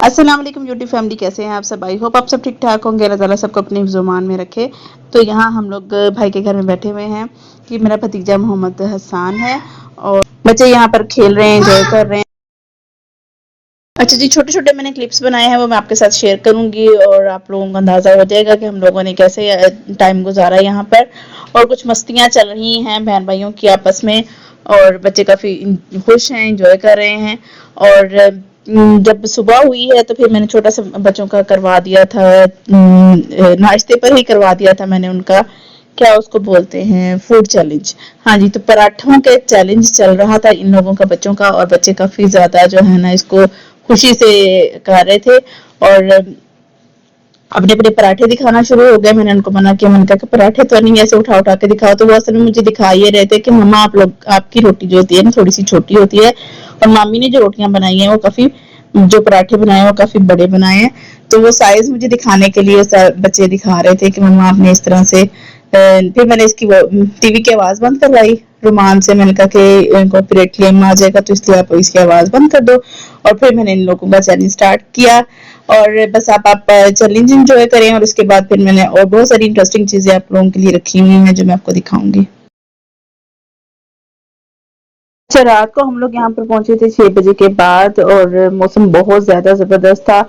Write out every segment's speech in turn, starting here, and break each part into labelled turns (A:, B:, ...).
A: अस्सलाम वालेकुम YouTube family, कैसे हैं आप सब। आई होप आप सब ठीक ठाक होंगे। अल्लाह ताला सबको अपने ज़ुबान में रखे। तो यहाँ हम लोग भाई के घर में बैठे हुए हैं कि मेरा भतीजा मोहम्मद हसन है और बच्चे यहाँ पर खेल रहे हैं, एंजॉय कर रहे हैं। अच्छा जी, छोटे छोटे मैंने क्लिप्स बनाए हैं, वो मैं आपके साथ शेयर करूंगी और आप लोगों को अंदाज़ा हो जाएगा कि हम लोगों ने कैसे टाइम गुजारा यहाँ पर। और कुछ मस्तियाँ चल रही हैं बहन भाइयों की आपस में और बच्चे काफ़ी खुश हैं, एंजॉय कर रहे हैं। और जब सुबह हुई है तो फिर मैंने छोटा सा बच्चों का करवा दिया था, नाश्ते पर ही करवा दिया था मैंने उनका, क्या उसको बोलते हैं, फूड चैलेंज। हाँ जी, तो पराठों के चैलेंज चल रहा था इन लोगों का, बच्चों का, और बच्चे काफ़ी ज़्यादा जो है ना इसको खुशी से कर रहे थे और अपने अपने पराठे दिखाना शुरू हो गए। मैंने उनको मना किया, मैंने कहा कि पराठे तो नहीं ऐसे उठा उठा के दिखाओ। तो वो असल में मुझे दिखा ये रहे थे कि मम्मा आप लोग, आपकी रोटी जो होती है ना थोड़ी सी छोटी होती है और मामी ने जो रोटियां बनाई हैं वो काफ़ी, जो पराठे बनाए हैं वो काफ़ी बड़े बनाए हैं। तो वो साइज मुझे दिखाने के लिए बच्चे दिखा रहे थे कि मम्मा आपने इस तरह से। फिर मैंने इसकी टीवी की आवाज़ बंद करवाई रुमान से। मैंने कहा कि कॉपीराइट क्लेम आ जाएगा तो इसलिए आप इसकी आवाज़ बंद कर दो। और फिर मैंने इन लोगों का चैलेंज स्टार्ट किया और बस आप चैलेंज एंजॉय करें। और उसके बाद फिर मैंने और बहुत सारी इंटरेस्टिंग चीज़ें आप लोगों के लिए रखी हुई हैं जो मैं आपको दिखाऊंगी। अच्छा, रात को हम लोग यहाँ पर पहुंचे थे 6 बजे के बाद और मौसम बहुत ज़्यादा ज़बरदस्त था।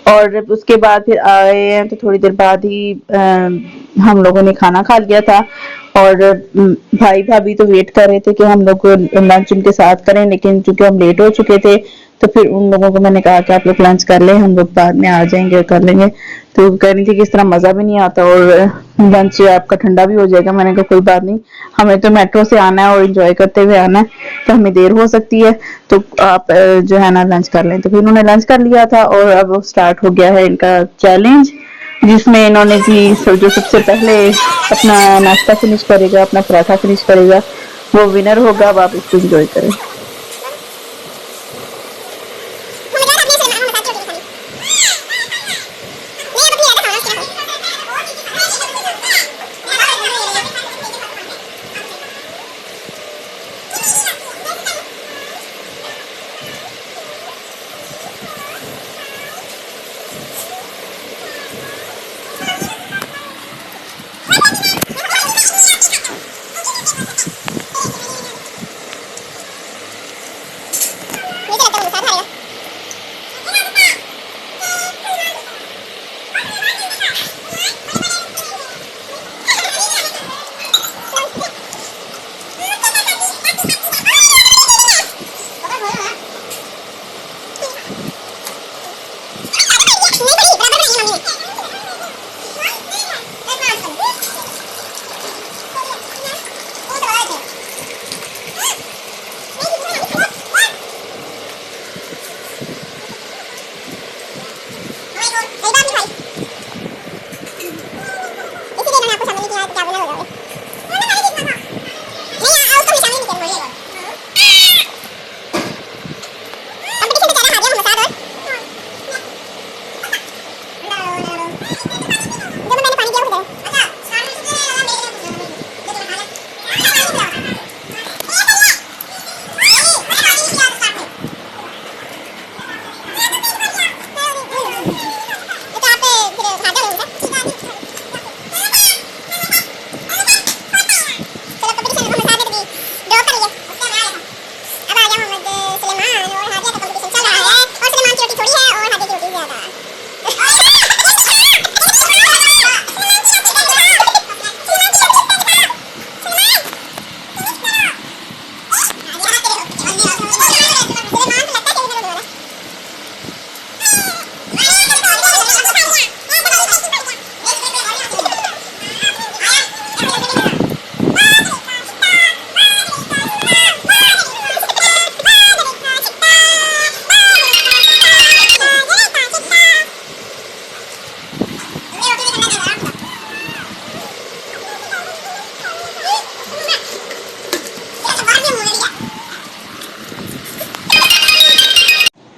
A: और उसके बाद फिर आए हैं तो थोड़ी देर बाद ही हम लोगों ने खाना खा लिया था। और भाई भाभी तो वेट कर रहे थे कि हम लोग लंच उनके साथ करें, लेकिन चूंकि हम लेट हो चुके थे तो फिर उन लोगों को मैंने कहा कि आप लोग लंच कर लें, हम लोग बाद में आ जाएंगे और कर लेंगे। तो कह रही थी कि इस तरह मज़ा भी नहीं आता और लंच आपका ठंडा भी हो जाएगा। मैंने कहा कोई बात नहीं, हमें तो मेट्रो से आना है और एंजॉय करते हुए आना है, तो हमें देर हो सकती है, तो आप जो है ना लंच कर लें। तो फिर उन्होंने लंच कर लिया था और अब स्टार्ट हो गया है इनका चैलेंज, जिसमें इन्होंने जी जो सबसे पहले अपना नाश्ता फिनिश करेगा, अपना पराठा फिनिश करेगा, वो विनर होगा। अब आप इसको एंजॉय करें।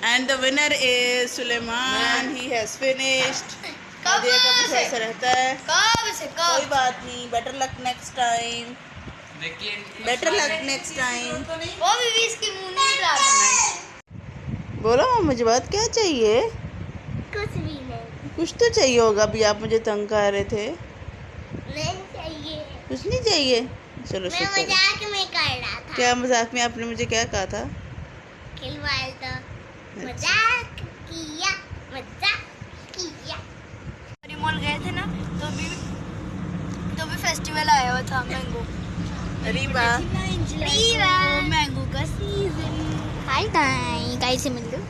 A: And the winner is Suleiman. He has finished. ऐसा रहता है, कोई बात नहीं, better luck next time, better luck next time. बोलो मुझे बात क्या चाहिए।
B: कुछ भी नहीं।
A: कुछ तो चाहिए होगा, अभी आप मुझे तंग कर रहे थे।
B: नहीं चाहिए।
A: कुछ नहीं चाहिए, चलो
B: मैं
A: शुक्र है।
B: मजाक में कर रहा था।
A: क्या मजाक में? आपने मुझे क्या कहा था?
B: खिलवाया था।
A: अच्छा।
B: मजाक किया, मजाक किया।
C: मॉल गए थे ना, तो भी फेस्टिवल आया हुआ था मैंगो।
A: अरीबा
C: मैंगो का सीजन।
B: हाय गाइस से मिल लो।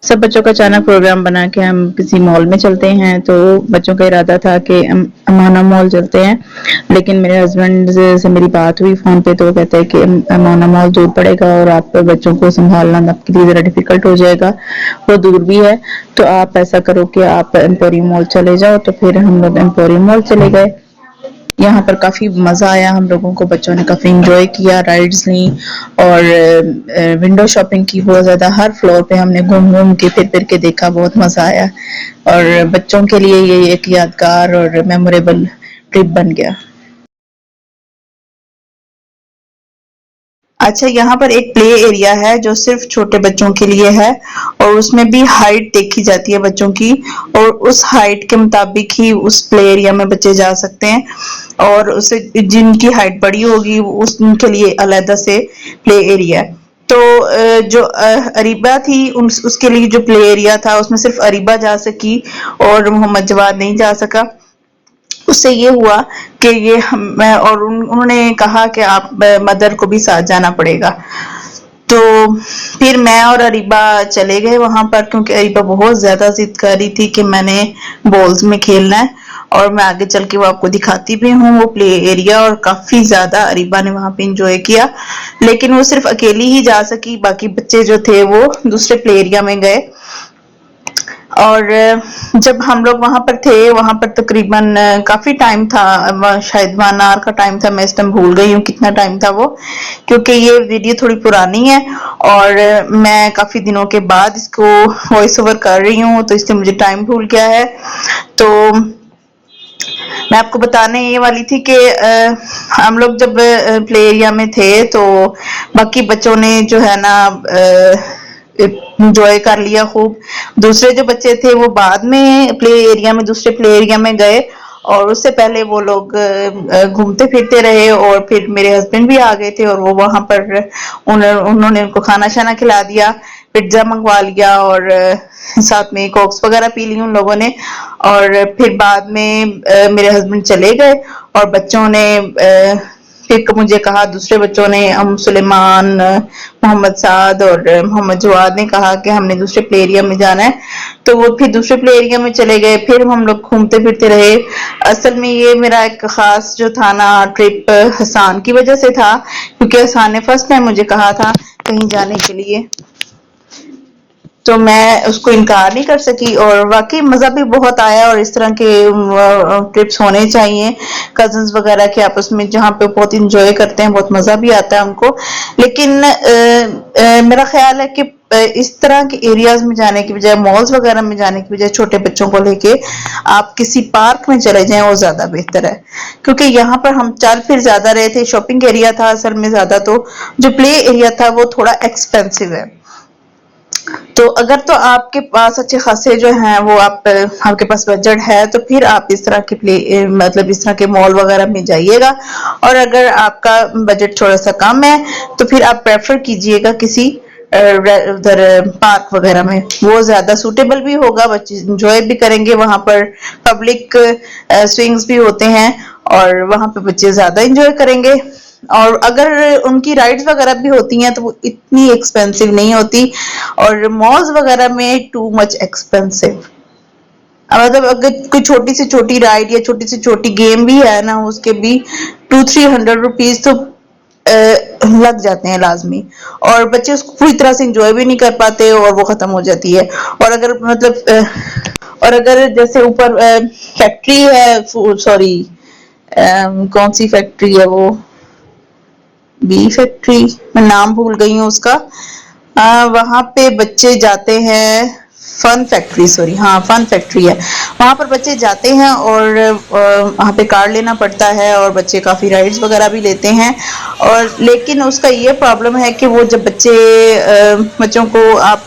A: सब बच्चों का अचानक प्रोग्राम बना के हम किसी मॉल में चलते हैं, तो बच्चों का इरादा था कि अमाना मॉल चलते हैं, लेकिन मेरे हस्बैंड से मेरी बात हुई फोन पे, तो वो कहते हैं कि अमाना मॉल दूर पड़ेगा और आप बच्चों को संभालना आपके लिए जरा डिफिकल्ट हो जाएगा, वो दूर भी है, तो आप ऐसा करो कि आप एम्पोरियम मॉल चले जाओ। तो फिर हम लोग एम्पोरियम मॉल चले गए। यहाँ पर काफी मजा आया हम लोगों को, बच्चों ने काफी एंजॉय किया, राइड्स ली और विंडो शॉपिंग की बहुत ज्यादा। हर फ्लोर पे हमने घूम घूम के फिर के देखा, बहुत मजा आया और बच्चों के लिए ये एक यादगार और मेमोरेबल ट्रिप बन गया। अच्छा, यहाँ पर एक प्ले एरिया है जो सिर्फ छोटे बच्चों के लिए है और उसमें भी हाइट देखी जाती है बच्चों की, और उस हाइट के मुताबिक ही उस प्ले एरिया में बच्चे जा सकते हैं, और उसे जिनकी हाइट बड़ी होगी उनके लिए अलग से प्ले एरिया है। तो जो अरीबा थी उसके लिए जो प्ले एरिया था उसमें सिर्फ अरीबा जा सकी और मोहम्मद जवाद नहीं जा सका। उससे ये हुआ कि ये मैं और उन्होंने कहा कि आप मदर को भी साथ जाना पड़ेगा। तो फिर मैं और अरीबा चले गए वहां पर, क्योंकि अरीबा बहुत ज्यादा जिद कर रही थी कि मैंने बॉल्स में खेलना है, और मैं आगे चल के वो आपको दिखाती भी हूँ वो प्ले एरिया, और काफी ज्यादा अरीबा ने वहां पे इंजॉय किया। लेकिन वो सिर्फ अकेली ही जा सकी, बाकी बच्चे जो थे वो दूसरे प्ले एरिया में गए। और जब हम लोग वहां पर थे, वहां पर तकरीबन काफी टाइम था, शायद 1 आवर का टाइम था। मैं इस टाइम भूल गई हूँ कितना टाइम था वो, क्योंकि ये वीडियो थोड़ी पुरानी है और मैं काफी दिनों के बाद इसको वॉइस ओवर कर रही हूँ, तो इसलिए मुझे टाइम भूल गया है। तो मैं आपको बताने ये वाली थी कि हम लोग जब प्ले एरिया में थे तो बाकी बच्चों ने जो है ना इंजॉय कर लिया खूब। दूसरे जो बच्चे थे वो बाद में प्ले एरिया में, दूसरे प्ले एरिया में गए, और उससे पहले वो लोग घूमते फिरते रहे। और फिर मेरे हस्बैंड भी आ गए थे और वो वहां पर उन्होंने उनको खाना शाना खिला दिया, पिज्जा मंगवा लिया और साथ में कोक्स वगैरह पी ली उन लोगों ने। और फिर बाद में मेरे हस्बैंड चले गए और बच्चों ने फिर मुझे कहा, दूसरे बच्चों ने, सुलेमान, मोहम्मद साद और मोहम्मद जवाद ने कहा कि हमने दूसरे प्ले एरिया में जाना है, तो वो फिर दूसरे प्ले एरिया में चले गए। फिर हम लोग घूमते फिरते रहे। असल में ये मेरा एक खास जो था ना ट्रिप हसान की वजह से था, क्योंकि हसान ने फर्स्ट टाइम मुझे कहा था कहीं जाने के लिए, तो मैं उसको इनकार नहीं कर सकी। और वाकई मजा भी बहुत आया। और इस तरह के ट्रिप्स होने चाहिए कजन्स वगैरह के आपस में, जहाँ पे बहुत इंजॉय करते हैं, बहुत मजा भी आता है हमको। लेकिन मेरा ख्याल है कि इस तरह के एरियाज में जाने की बजाय, मॉल्स वगैरह में जाने की बजाय, छोटे बच्चों को लेके आप किसी पार्क में चले जाएं, वो ज्यादा बेहतर है। क्योंकि यहाँ पर हम चल फिर ज्यादा रहे थे, शॉपिंग एरिया था असल में ज्यादा, तो जो प्ले एरिया था वो थोड़ा एक्सपेंसिव है। तो अगर तो आपके पास अच्छे खासे जो हैं वो आपके पास बजट है, तो फिर आप इस तरह के मतलब इस तरह के मॉल वगैरह में जाइएगा। और अगर आपका बजट थोड़ा सा कम है तो फिर आप प्रेफर कीजिएगा किसी उधर पार्क वगैरह में, वो ज्यादा सूटेबल भी होगा, बच्चे इंजॉय भी करेंगे। वहां पर पब्लिक स्विंग्स भी होते हैं और वहां पे बच्चे ज्यादा इंजॉय करेंगे। और अगर उनकी राइड्स वगैरह भी होती हैं तो वो इतनी एक्सपेंसिव नहीं होती, और मॉल्स वगैरह में टू मच एक्सपेंसिव। मतलब अगर कोई छोटी से छोटी राइड या छोटी से छोटी गेम भी है ना, उसके भी 200-300 रुपीज तो लग जाते हैं लाजमी, और बच्चे उसको पूरी तरह से इंजॉय भी नहीं कर पाते और वो खत्म हो जाती है। और अगर मतलब और अगर जैसे ऊपर फैक्ट्री है, सॉरी कौन सी फैक्ट्री है वो, बी फैक्ट्री, मैं नाम भूल गई हूँ उसका। वहां पे बच्चे जाते हैं, फन फैक्ट्री, सॉरी, हाँ फन फैक्ट्री है, वहां पर बच्चे जाते हैं और वहां पे कार लेना पड़ता है और बच्चे काफी राइड्स वगैरह भी लेते हैं। और लेकिन उसका ये प्रॉब्लम है कि वो जब बच्चों को आप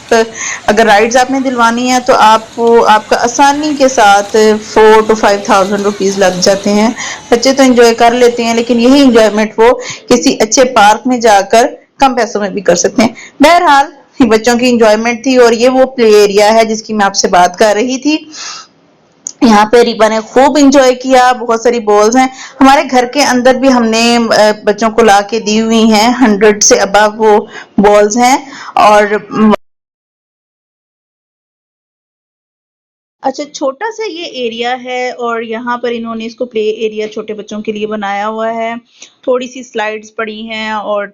A: अगर राइड्स आपने दिलवानी है तो आपका आसानी के साथ 4 to 5 thousand रुपीज लग जाते हैं। बच्चे तो एंजॉय कर लेते हैं, लेकिन यही एंजॉयमेंट वो किसी अच्छे पार्क में जाकर कम पैसों में भी कर सकते हैं। बहरहाल बच्चों की इंजॉयमेंट थी, और ये वो प्ले एरिया है जिसकी मैं आपसे बात कर रही थी। यहाँ पे रीबा ने खूब इंजॉय किया, बहुत सारी बॉल्स हैं हमारे घर के अंदर भी, हमने बच्चों को ला के दी हुई हैं, 100 से अबव वो बॉल्स हैं। और अच्छा, छोटा सा ये एरिया है और यहाँ पर इन्होंने इसको प्ले एरिया छोटे बच्चों के लिए बनाया हुआ है। थोड़ी सी स्लाइड्स पड़ी हैं और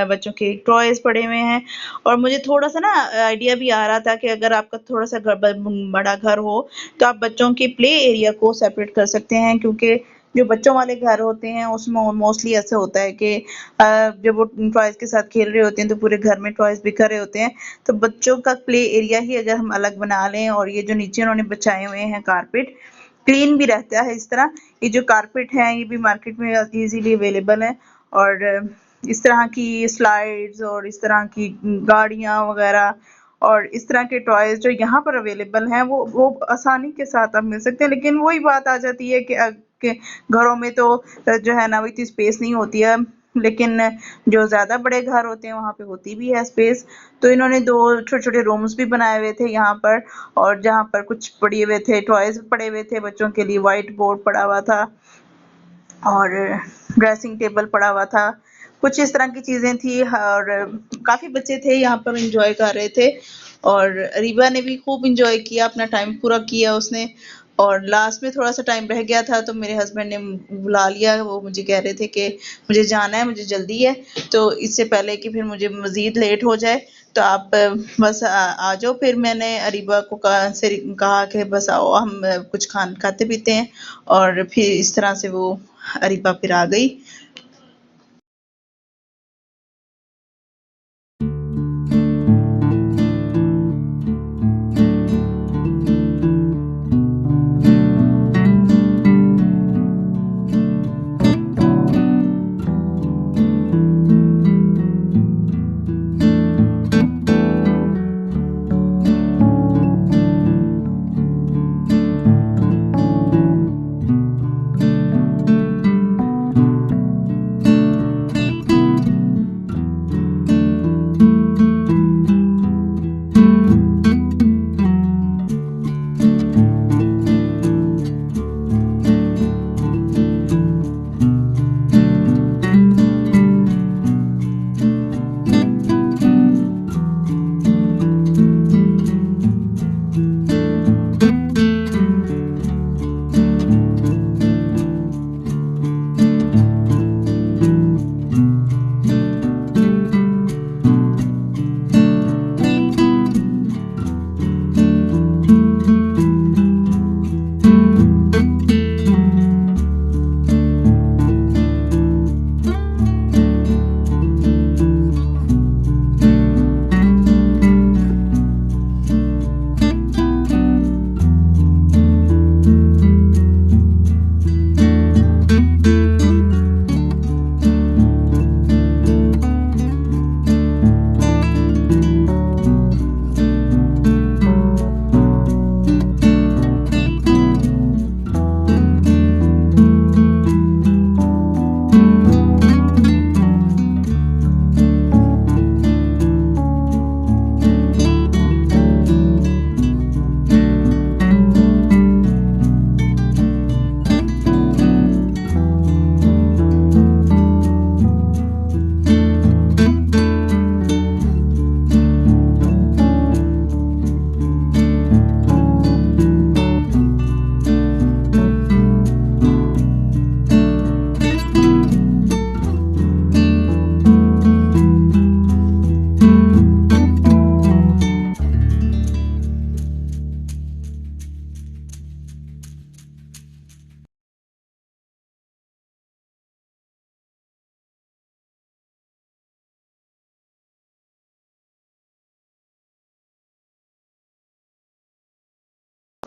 A: बच्चों के टॉयज पड़े हुए हैं। और मुझे थोड़ा सा ना आइडिया भी आ रहा था कि अगर आपका थोड़ा सा बड़ा घर हो तो आप बच्चों के प्ले एरिया को सेपरेट कर सकते हैं, क्योंकि जो बच्चों वाले घर होते हैं उसमें मोस्टली ऐसा होता है कि जब वो टॉयज के साथ खेल रहे होते हैं तो पूरे घर में टॉयज बिखर रहे होते हैं। तो बच्चों का प्ले एरिया ही अगर हम अलग बना लें, और ये जो नीचे उन्होंने बिछाए हुए हैं कारपेट, क्लीन भी रहता है इस तरह। ये जो कारपेट है ये भी मार्केट में इजीली अवेलेबल है। और इस तरह की स्लाइड्स और इस तरह की गाड़ियां वगैरह और इस तरह के टॉयज जो यहाँ पर अवेलेबल हैं वो आसानी के साथ आप मिल सकते हैं। लेकिन वही बात आ जाती है कि घरों में तो जो है ना वो इतनी स्पेस नहीं होती है, लेकिन जो ज्यादा बड़े घर होते हैं वहां पे होती भी है स्पेस। तो इन्होंने 2 छोटे छोटे रूम्स भी बनाए हुए थे यहाँ पर, और जहाँ पर कुछ पड़े हुए थे टॉयज पड़े हुए थे बच्चों के लिए, व्हाइट बोर्ड पड़ा हुआ था और ड्रेसिंग टेबल पड़ा हुआ था, कुछ इस तरह की चीजें थी। और काफी बच्चे थे यहाँ पर, एंजॉय कर रहे थे। और रीबा ने भी खूब एंजॉय किया, अपना टाइम पूरा किया उसने। और लास्ट में थोड़ा सा टाइम रह गया था तो मेरे हस्बैंड ने बुला लिया, वो मुझे कह रहे थे कि मुझे जाना है, मुझे जल्दी है, तो इससे पहले कि फिर मुझे मजीद लेट हो जाए तो आप बस आ जाओ। फिर मैंने अरीबा को कहा कि बस आओ, हम कुछ खाते पीते हैं, और फिर इस तरह से वो अरीबा फिर आ गई।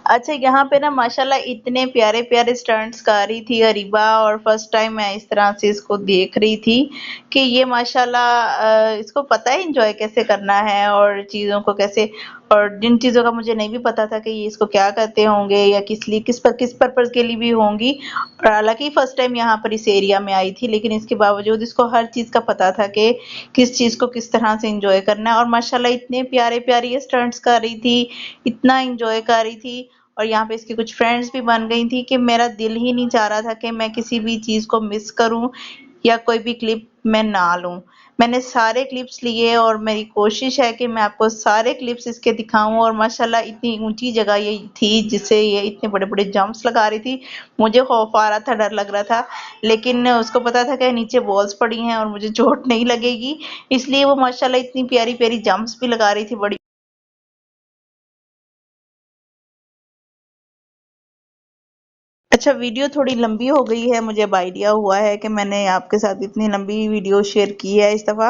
A: अच्छा, यहाँ पे ना माशाल्लाह इतने प्यारे प्यारे स्टंट्स कर रही थी अरीबा, और फर्स्ट टाइम मैं इस तरह से इसको देख रही थी कि ये माशाल्लाह इसको पता है एंजॉय कैसे करना है और चीज़ों को कैसे, और जिन चीज़ों का मुझे नहीं भी पता था कि ये इसको क्या कहते होंगे या किस लिए किस पर्पज़ के लिए भी होंगी। और हालांकि फर्स्ट टाइम यहाँ पर इस एरिया में आई थी, लेकिन इसके बावजूद इसको हर चीज़ का पता था कि किस चीज़ को किस तरह से एंजॉय करना है। और माशाल्लाह इतने प्यारे प्यारे ये स्टंट्स कर रही थी, इतना एंजॉय कर रही थी। और यहाँ पे इसकी कुछ फ्रेंड्स भी बन गई थी कि मेरा दिल ही नहीं चाह रहा था कि मैं किसी भी चीज़ को मिस करूं या कोई भी क्लिप मैं ना लूं। मैंने सारे क्लिप्स लिए और मेरी कोशिश है कि मैं आपको सारे क्लिप्स इसके दिखाऊं। और माशाल्लाह इतनी ऊंची जगह ये थी जिससे ये इतने बड़े बड़े जंप्स लगा रही थी। मुझे खौफ आ रहा था, डर लग रहा था, लेकिन उसको पता था कि नीचे बॉल्स पड़ी हैं और मुझे चोट नहीं लगेगी, इसलिए वो माशाल्लाह इतनी प्यारी प्यारी जंप्स भी लगा रही थी। बड़ी अच्छा, वीडियो थोड़ी लंबी हो गई है, मुझे अब आइडिया हुआ है कि मैंने आपके साथ इतनी लंबी वीडियो शेयर की है इस दफ़ा,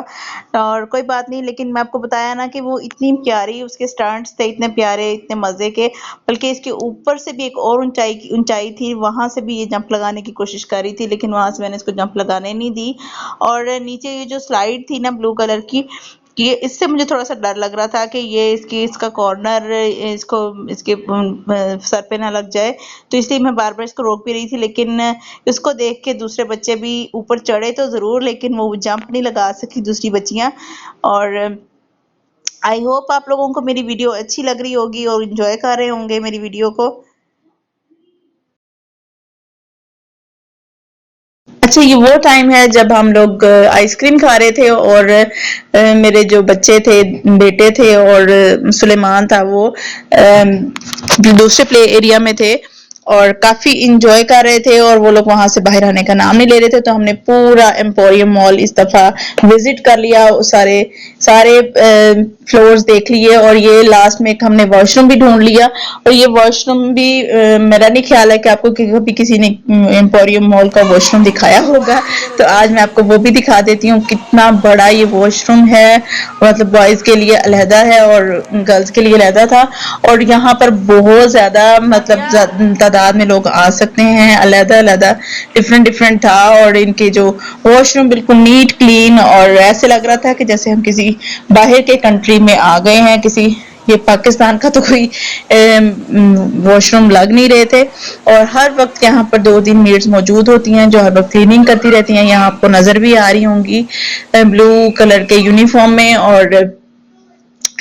A: और कोई बात नहीं। लेकिन मैं आपको बताया ना कि वो इतनी प्यारी उसके स्टंट्स थे, इतने प्यारे, इतने मज़े के, बल्कि इसके ऊपर से भी एक और ऊंचाई थी, वहां से भी ये जंप लगाने की कोशिश कर रही थी, लेकिन वहां से मैंने इसको जंप लगाने नहीं दी। और नीचे ये जो स्लाइड थी ना ब्लू कलर की, ये इससे मुझे थोड़ा सा डर लग रहा था कि ये इसका कॉर्नर इसको इसके सर पे ना लग जाए, तो इसलिए मैं बार बार इसको रोक भी रही थी। लेकिन इसको देख के दूसरे बच्चे भी ऊपर चढ़े तो जरूर, लेकिन वो जंप नहीं लगा सकी दूसरी बच्चियां। और आई होप आप लोगों को मेरी वीडियो अच्छी लग रही होगी और एंजॉय कर रहे होंगे मेरी वीडियो को। अच्छा, ये वो टाइम है जब हम लोग आइसक्रीम खा रहे थे, और मेरे जो बच्चे थे, बेटे थे और सुलेमान था, वो दूसरे प्ले एरिया में थे। और काफी इंजॉय कर रहे थे और वो लोग वहां से बाहर आने का नाम नहीं ले रहे थे। तो हमने पूरा एम्पोरियम मॉल इस दफा विजिट कर लिया, सारे सारे फ्लोर्स देख लिए और ये लास्ट में एक हमने वॉशरूम भी ढूंढ लिया। और ये वॉशरूम भी मेरा नहीं ख्याल है कि आपको कभी किसी ने एम्पोरियम मॉल का वॉशरूम दिखाया होगा, तो आज मैं आपको वो भी दिखा देती हूँ। कितना बड़ा ये वॉशरूम है, मतलब बॉयज के लिए अलहदा है और गर्ल्स के लिए अलहदा था। और यहाँ पर बहुत ज्यादा मतलब तादाद में लोग आ सकते हैं, अलहदा अलहदा डिफरेंट था। और इनके जो वॉशरूम बिल्कुल नीट क्लीन और ऐसे लग रहा था कि जैसे हम किसी बाहर के कंट्री में आ गए हैं, किसी ये पाकिस्तान का तो कोई वॉशरूम लग नहीं रहे थे। और हर वक्त यहाँ पर 2-3 मेड्स मौजूद होती हैं जो हर वक्त क्लीनिंग करती रहती हैं। यहाँ आपको नजर भी आ रही होंगी ब्लू कलर के यूनिफॉर्म में। और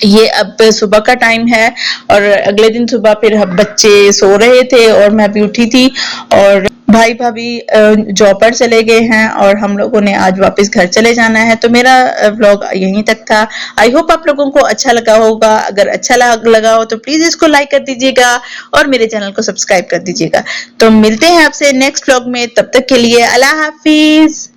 A: ये अब सुबह का टाइम है और अगले दिन सुबह फिर बच्चे सो रहे थे और मैं भी उठी थी और भाई भाभी जॉब पर चले गए हैं और हम लोगों ने आज वापस घर चले जाना है। तो मेरा व्लॉग यहीं तक था। आई होप आप लोगों को अच्छा लगा होगा। अगर अच्छा लगा हो तो प्लीज इसको लाइक कर दीजिएगा और मेरे चैनल को सब्सक्राइब कर दीजिएगा। तो मिलते हैं आपसे नेक्स्ट व्लॉग में, तब तक के लिए अल्लाह हाफिज।